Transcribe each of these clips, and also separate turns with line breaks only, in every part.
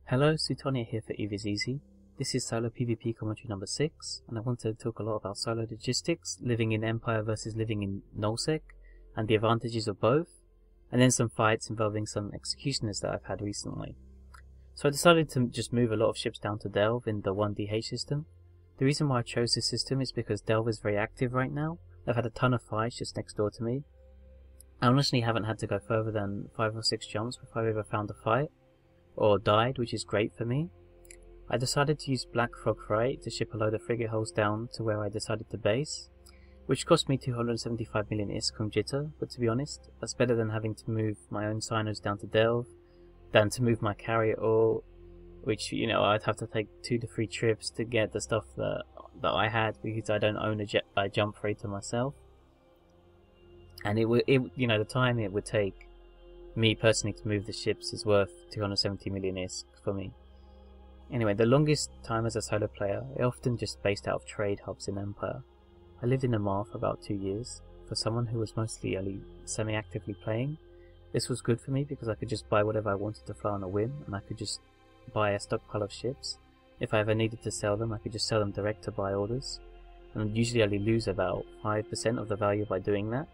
Hello, Suitonia here for eveiseasy. This is solo PvP commentary number 6, and I want to talk a lot about solo logistics, living in Empire versus living in nullsec, and the advantages of both, and then some fights involving some executioners that I've had recently. So I decided to just move a lot of ships down to Delve in the 1DH system. The reason why I chose this system is because Delve is very active right now. I've had a ton of fights just next door to me. I honestly haven't had to go further than 5 or 6 jumps before I've ever found a fight, or died, which is great for me. I decided to use Black Frog Freight to ship a load of frigate hulls down to where I decided to base, which cost me 275 million ISK from Jitter, but to be honest, that's better than having to move my own sinos down to Delve, than to move my carrier ore, which, you know, I'd have to take 2 to 3 trips to get the stuff that I had, because I don't own a jump freighter myself. And the time it would take me personally to move the ships is worth 270 million ISK for me. Anyway, the longest time as a solo player, I often just based out of trade hubs in Empire. I lived in Amar for about 2 years. For someone who was mostly only semi-actively playing, this was good for me because I could just buy whatever I wanted to fly on a whim, and I could just buy a stockpile of ships. If I ever needed to sell them, I could just sell them direct to buy orders, and usually only lose about 5% of the value by doing that,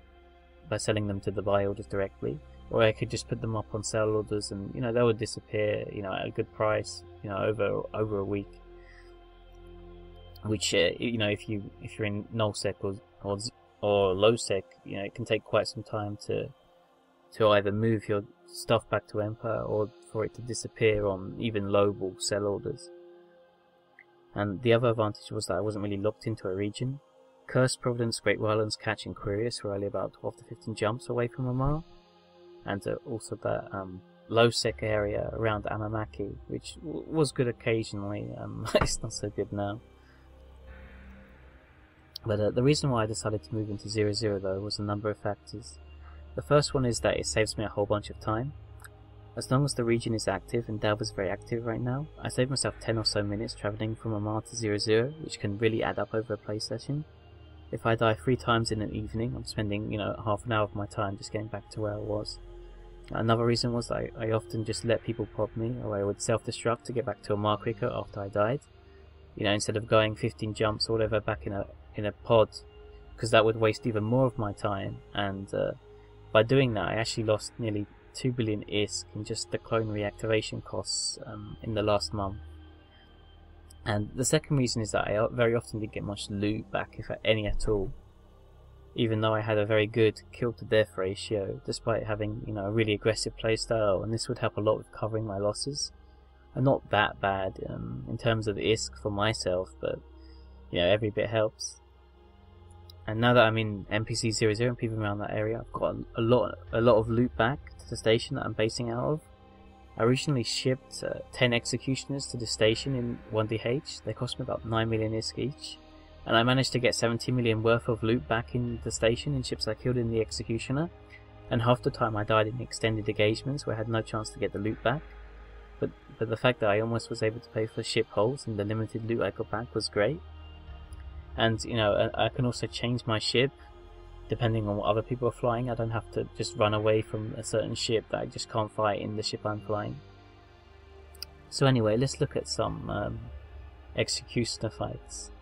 by selling them to the buy orders directly. Or I could just put them up on sell orders, and they would disappear, at a good price, over a week. Which if you're in nullsec or lowsec, it can take quite some time to either move your stuff back to Empire or for it to disappear on even lowball sell orders. And the other advantage was that I wasn't really locked into a region. Cursed Providence, Great Wildlands, Catch and Quirius were only about 12 to 15 jumps away from Amar. And also the low-sec area around Amamaki, which was good occasionally, it's not so good now. But the reason why I decided to move into 0-0 though was a number of factors. The first one is that it saves me a whole bunch of time. As long as the region is active, and Delve is very active right now, I save myself 10 or so minutes travelling from Amar to 0-0, which can really add up over a play session. If I die 3 times in an evening, I'm spending, half an hour of my time just getting back to where I was. Another reason was that I often just let people pop me, or I would self-destruct to get back to Amar quicker after I died. Instead of going 15 jumps or whatever back in a pod, because that would waste even more of my time. And by doing that, I actually lost nearly 2 billion ISK in just the clone reactivation costs in the last month. And the second reason is that I very often didn't get much loot back, if any at all. Even though I had a very good kill to death ratio, despite having, a really aggressive playstyle, and this would help a lot with covering my losses. And not that bad in terms of ISK for myself, but every bit helps. And now that I'm in NPC 0-0 and people around that area, I've got a lot of loot back to the station that I'm basing out of. I originally shipped 10 executioners to the station in 1DH. They cost me about 9 million ISK each. And I managed to get 70 million worth of loot back in the station in ships I killed in the executioner. And half the time I died in extended engagements where I had no chance to get the loot back. But the fact that I almost was able to pay for ship hulls and the limited loot I got back was great. And I can also change my ship depending on what other people are flying. I don't have to just run away from a certain ship that I just can't fight in the ship I'm flying. So anyway, let's look at some executioner fights.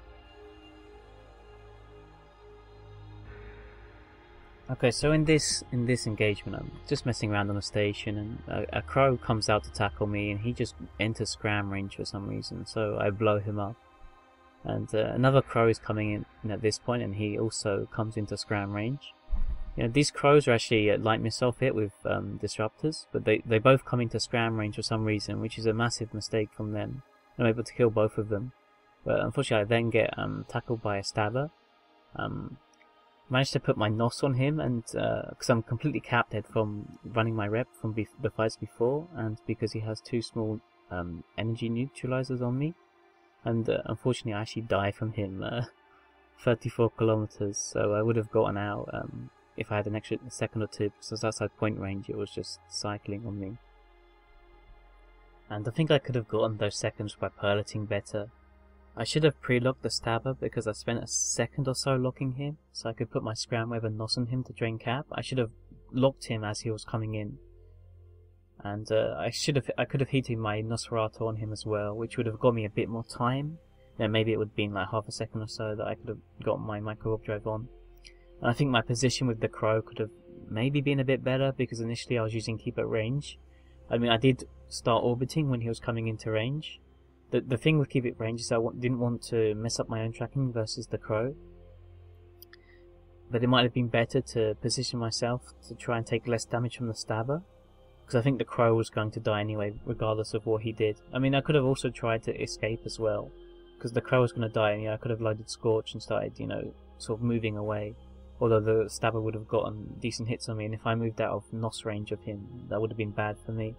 Okay, so in this engagement, I'm just messing around on the station, and a crow comes out to tackle me, and he just enters scram range for some reason, so I blow him up. And another crow is coming in at this point, and he also comes into scram range. These crows are actually light missile fit with disruptors, but they both come into scram range for some reason, which is a massive mistake from them. I'm able to kill both of them, but unfortunately I then get tackled by a stabber. Managed to put my NOS on him, and because I'm completely capped dead from running my rep from the fights before, and because he has 2 small energy neutralizers on me. And unfortunately I actually die from him 34 kilometers, so I would have gotten out if I had an extra second or 2, because outside point range it was just cycling on me. And I think I could have gotten those seconds by piloting better. I should have pre-locked the stabber because I spent a second or so locking him, so I could put my scram web and NOS on him to drain cap. I should have locked him as he was coming in. And I could have heated my Nosferatu on him as well, which would have got me a bit more time. Maybe it would have been like half a second or so that I could have got my Microwarpdrive on. And I think my position with the Crow could have maybe been a bit better, because initially I was using keep at range. I mean, I did start orbiting when he was coming into range. The thing with keep at range is I didn't want to mess up my own tracking versus the Crow. But it might have been better to position myself to try and take less damage from the stabber, because I think the Crow was going to die anyway, regardless of what he did. I mean, I could have also tried to escape as well, because the Crow was going to die, and I could have loaded Scorch and started, sort of moving away. Although the stabber would have gotten decent hits on me, and if I moved out of NOS range of him, that would have been bad for me.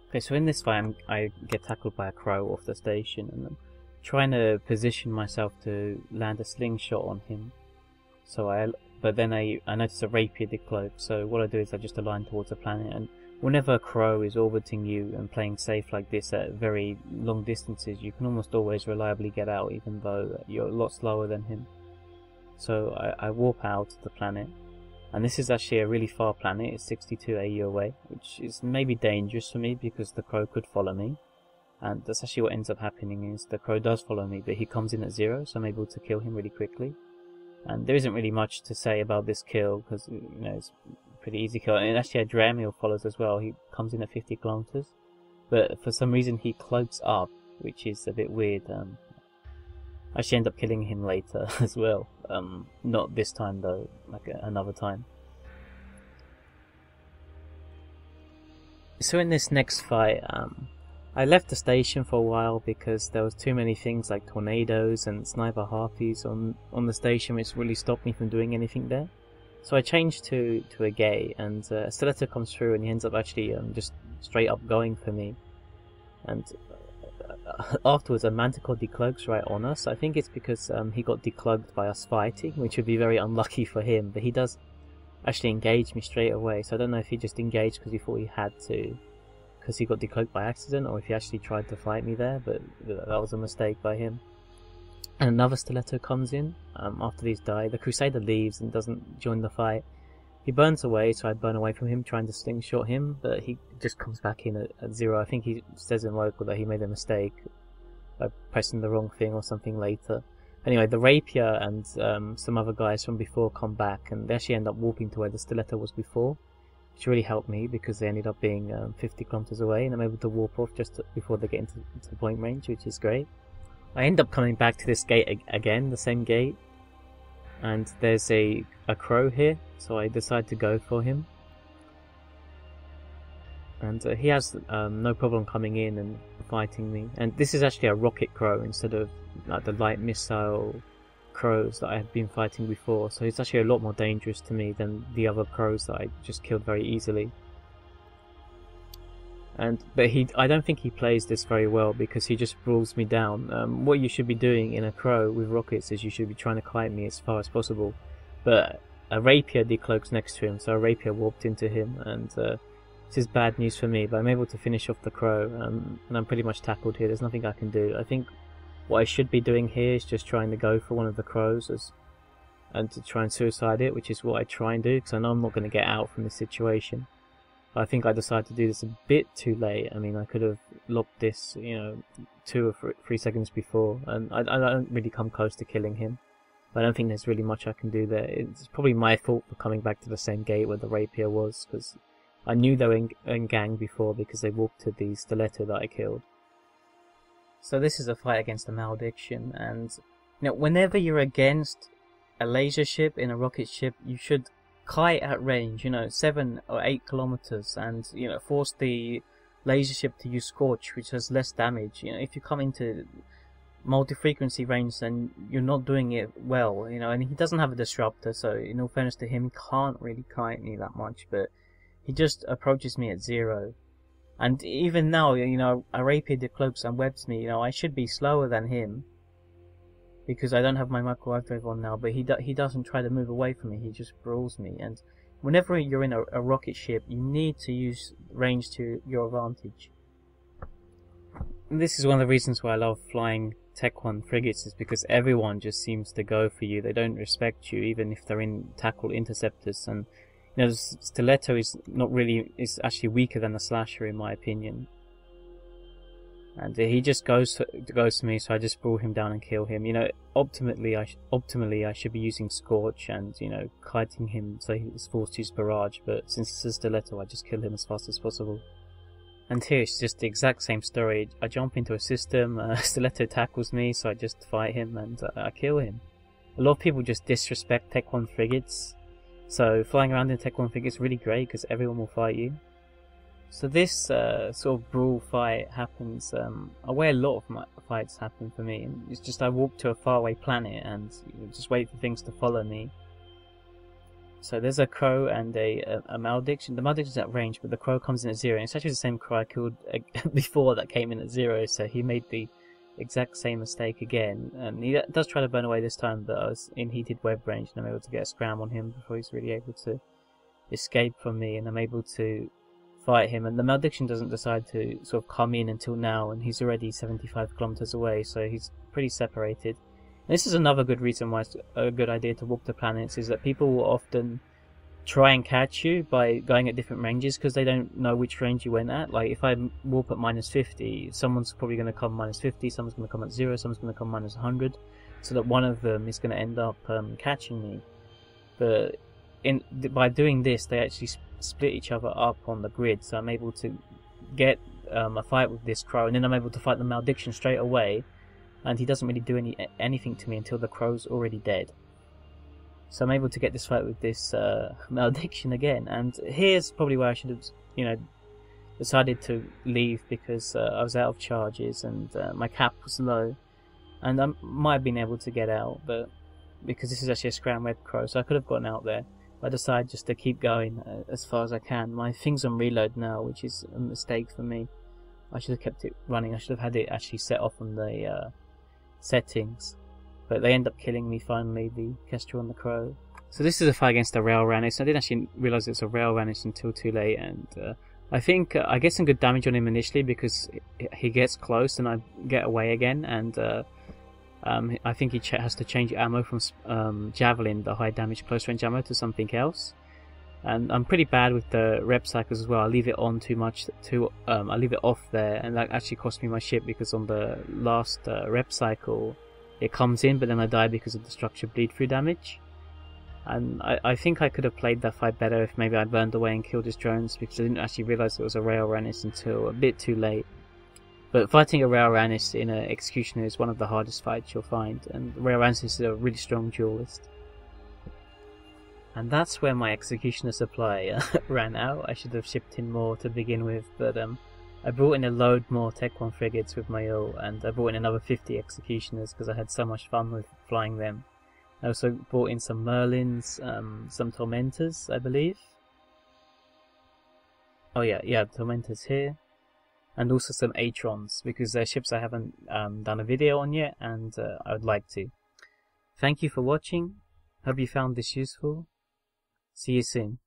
Okay, so in this fight, I get tackled by a Crow off the station, and I'm trying to position myself to land a slingshot on him. But then I notice a rapier decloak, so what I do is I just align towards the planet, and whenever a Crow is orbiting you and playing safe like this at very long distances, you can almost always reliably get out, even though you're a lot slower than him. So I warp out of the planet, and this is actually a really far planet. It's 62 AU away, which is maybe dangerous for me because the Crow could follow me, and that's actually what ends up happening. Is the Crow does follow me, but he comes in at 0, so I'm able to kill him really quickly. And there isn't really much to say about this kill, because it's a pretty easy kill. And actually a Dramiel follows as well. He comes in at 50 kilometers, but for some reason he cloaks up, which is a bit weird. I actually end up killing him later as well. Not this time though, like another time. So in this next fight, I left the station for a while because there was too many things like tornadoes and sniper harpies on the station, which really stopped me from doing anything there. So I changed to a gay, and Stiletto comes through and he ends up actually just straight up going for me. And afterwards a Manticore decloaks right on us. I think it's because he got decloaked by us fighting, which would be very unlucky for him, but he does actually engage me straight away. So I don't know if he just engaged because he thought he had to, because he got decloaked by accident, or if he actually tried to fight me there, but that was a mistake by him. And another Stiletto comes in after these die. The Crusader leaves and doesn't join the fight. He burns away, so I burn away from him trying to slingshot him, but he just comes back in at 0. I think he says in local that he made a mistake by pressing the wrong thing or something later. Anyway, the Rapier and some other guys from before come back, and they actually end up warping to where the Stiletto was before, which really helped me because they ended up being 50 kilometers away, and I'm able to warp off just before they get into point range, which is great. I end up coming back to this gate again, the same gate, and there's a Crow here, so I decide to go for him. And he has no problem coming in and fighting me. And this is actually a rocket Crow instead of like the light missile Crows that I had been fighting before, so it's actually a lot more dangerous to me than the other Crows that I just killed very easily. But I don't think he plays this very well because he just brawls me down. What you should be doing in a Crow with rockets is you should be trying to kite me as far as possible. But a Rapier decloaks next to him, so a Rapier warped into him, and this is bad news for me, but I'm able to finish off the Crow, and I'm pretty much tackled here. There's nothing I can do. I think what I should be doing here is just trying to go for one of the Crows and to try and suicide it, which is what I try and do, because I know I'm not going to get out from this situation. I think I decided to do this a bit too late. I mean, I could have lobbed this, 2 or 3 seconds before, and I don't really come close to killing him. But I don't think there's really much I can do there. It's probably my fault for coming back to the same gate where the Rapier was, because I knew they were in gang before because they walked to the Stiletto that I killed. So this is a fight against a Malediction, and whenever you're against a laser ship in a rocket ship, you should kite at range, 7 or 8 kilometers, and force the laser ship to use Scorch, which has less damage. If you come into multi-frequency range, then you're not doing it well, and he doesn't have a disruptor, so in all fairness to him, he can't really kite me that much, but he just approaches me at 0. And even now, a Rapier decloaks and webs me, I should be slower than him, because I don't have my Microwarpdrive on now, but he doesn't try to move away from me, he just brawls me. And whenever you're in a rocket ship, you need to use range to your advantage. And this is one of the reasons why I love flying Tech 1 frigates, is because everyone just seems to go for you. They don't respect you, even if they're in tackle interceptors. And You know, the Stiletto is actually weaker than the Slasher in my opinion. And he just goes to me, so I just brawl him down and kill him. You know, optimally I should be using Scorch and, you know, kiting him so he's forced to use Barrage, but since it's a Stiletto, I just kill him as fast as possible. And here it's just the exact same story. I jump into a system, Stiletto tackles me, so I just fight him and I kill him. A lot of people just disrespect Tech 1 frigates, so flying around in Tech 1 frigates is really great because everyone will fight you. So this sort of brawl fight happens, a way a lot of my fights happen for me. It's just I walk to a faraway planet and just wait for things to follow me. So there's a crow and a malediction. The malediction's at range, but the crow comes in at 0. And it's actually the same crow I killed before that came in at 0, so he made the exact same mistake again. And he does try to burn away this time, but I was in heated web range and I'm able to get a scram on him before he's really able to escape from me, and I'm able to fight him. And the malediction doesn't decide to sort of come in until now, and he's already 75 kilometers away, so he's pretty separated. This is another good reason why it's a good idea to walk the planets, is that people will often try and catch you by going at different ranges because they don't know which range you went at. Like if I warp at minus 50, someone's probably going to come minus 50, someone's going to come at 0, someone's going to come minus 100, so that one of them is going to end up catching me. But by doing this, they actually split each other up on the grid, so I'm able to get a fight with this crow, and then I'm able to fight the malediction straight away. And he doesn't really do anything to me until the crow's already dead. So I'm able to get this fight with this malediction again. And here's probably where I should have, you know, decided to leave, because I was out of charges and my cap was low. And I might have been able to get out, but because this is actually a Scram Web Crow, so I could have gotten out there. But I decided just to keep going as far as I can. My thing's on reload now, which is a mistake for me. I should have kept it running. I should have had it actually set off on the settings, but they end up killing me finally, the Kestrel and the Crow. So this is a fight against the Rail Ranis. I didn't actually realise it's a Rail Ranis until too late, and I think I get some good damage on him initially because he gets close and I get away again, and I think he has to change ammo from Javelin, the high damage close range ammo, to something else. And I'm pretty bad with the rep cycles as well. I leave it on too much. I leave it off there, and that actually cost me my ship, because on the last rep cycle, it comes in, but then I die because of the structure bleed through damage. And I think I could have played that fight better if maybe I burned away and killed his drones, because I didn't actually realise it was a Rail Ranis until a bit too late. But fighting a Rail Ranis in an Executioner is one of the hardest fights you'll find, and Rail Ranis is a really strong duelist. And that's where my Executioner supply ran out. I should have shipped in more to begin with, but I brought in a load more Tech 1 frigates with my ult, and I brought in another 50 Executioners because I had so much fun with flying them. I also brought in some Merlins, some Tormentors, I believe. Oh yeah, Tormentors here. And also some Atrons, because they're ships I haven't done a video on yet, and I would like to. Thank you for watching. Hope you found this useful. See you soon.